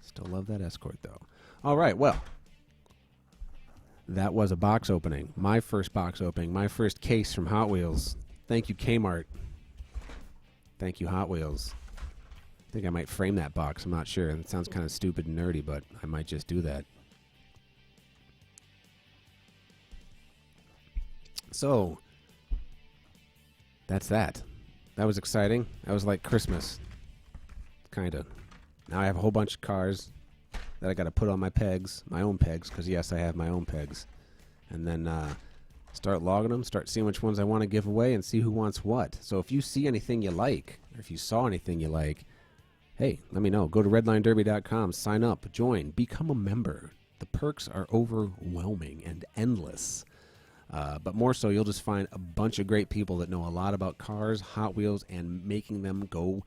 Still love that Escort, though. All right, well, that was a box opening. My first box opening. My first case from Hot Wheels. Thank you, Kmart. Thank you, Hot Wheels. I think I might frame that box. I'm not sure. It sounds kind of stupid and nerdy, but I might just do that. So, that's that. That was exciting. That was like Christmas, kind of. Now I have a whole bunch of cars that I got to put on my pegs, my own pegs, because yes, I have my own pegs. And then start logging them, start seeing which ones I want to give away, and see who wants what. So if you see anything you like, or if you saw anything you like, hey, let me know. Go to redlinederby.com, sign up, join, become a member. The perks are overwhelming and endless. But more so, you'll just find a bunch of great people that know a lot about cars, Hot Wheels, and making them go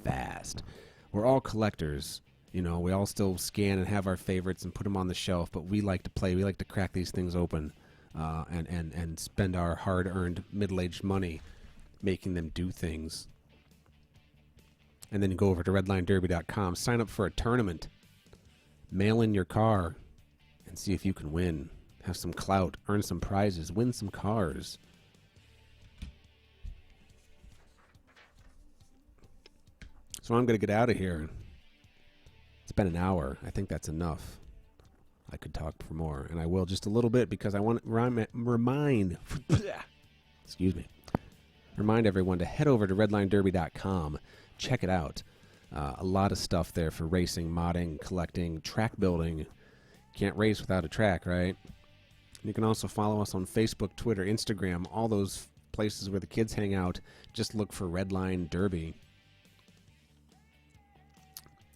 fast. We're all collectors. You know, we all still scan and have our favorites and put them on the shelf, but we like to play. We like to crack these things open and spend our hard-earned middle-aged money making them do things. And then you go over to redlinederby.com, sign up for a tournament, mail in your car, and see if you can win. Have some clout, earn some prizes, win some cars. So I'm going to get out of here. It's been an hour. I think that's enough. I could talk for more, and I will just a little bit because I want to remind everyone to head over to redlinederby.com. Check it out. A lot of stuff there for racing, modding, collecting, track building. Can't race without a track, right? You can also follow us on Facebook, Twitter, Instagram, all those places where the kids hang out. Just look for Redline Derby.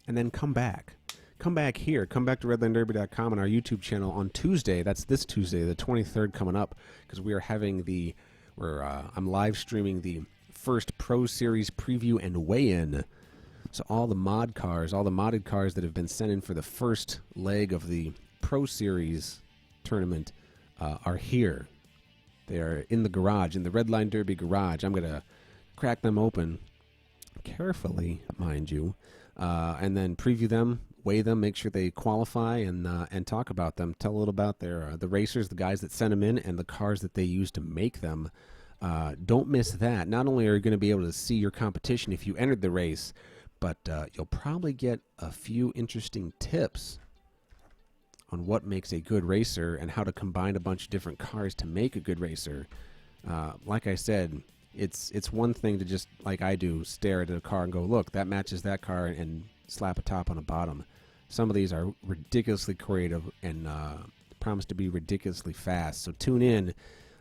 And then come back. Come back here. Come back to redlinederby.com and our YouTube channel on Tuesday. That's this Tuesday, the 23rd, coming up, because we are having I'm live streaming the first Pro Series preview and weigh-in. So all the modded cars that have been sent in for the first leg of the Pro Series tournament are here. They are in the garage, in the Redline Derby garage. I'm going to crack them open carefully, mind you, and then preview them, weigh them, make sure they qualify, and talk about them. Tell a little about the racers, the guys that sent them in, and the cars that they used to make them. Don't miss that. Not only are you going to be able to see your competition if you entered the race, but you'll probably get a few interesting tips on what makes a good racer and how to combine a bunch of different cars to make a good racer. Like I said, it's one thing to just, like I do, stare at a car and go, look, that matches that car, and slap a top on a bottom. Some of these are ridiculously creative and promise to be ridiculously fast. So tune in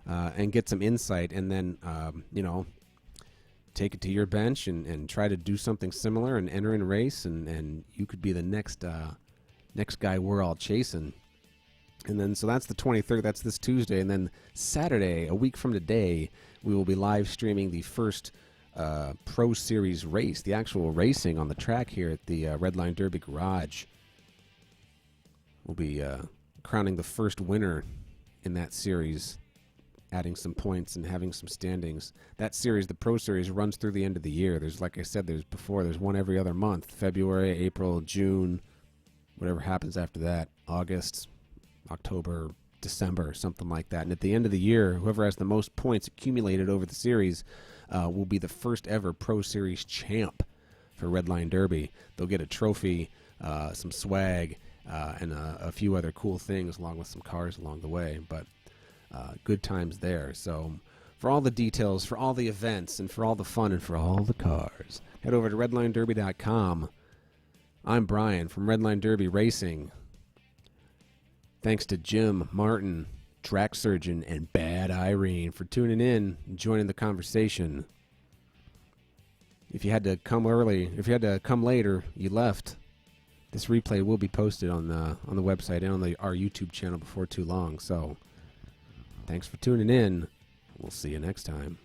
and get some insight, and then, take it to your bench and try to do something similar and enter in a race, and you could be the next guy we're all chasing. And then, so that's the 23rd, that's this Tuesday. And then Saturday, a week from today, we will be live streaming the first Pro Series race, the actual racing on the track here at the Redline Derby Garage. We'll be crowning the first winner in that series, adding some points and having some standings. That series, the Pro Series, runs through the end of the year. There's, like I said, there's one every other month. February, April, June, whatever happens after that, August, October, December, something like that. And at the end of the year, whoever has the most points accumulated over the series will be the first ever Pro Series champ for Redline Derby. They'll get a trophy, some swag, and a few other cool things along with some cars along the way. But good times there. So for all the details, for all the events, and for all the fun, and for all the cars, head over to redlinederby.com. I'm Brian from Redline Derby Racing. Thanks to Jim, Martin, Track Surgeon, and Bad Irene for tuning in and joining the conversation. If you had to come early, if you had to come late, or you left, this replay will be posted on the website and on our YouTube channel before too long. So thanks for tuning in. We'll see you next time.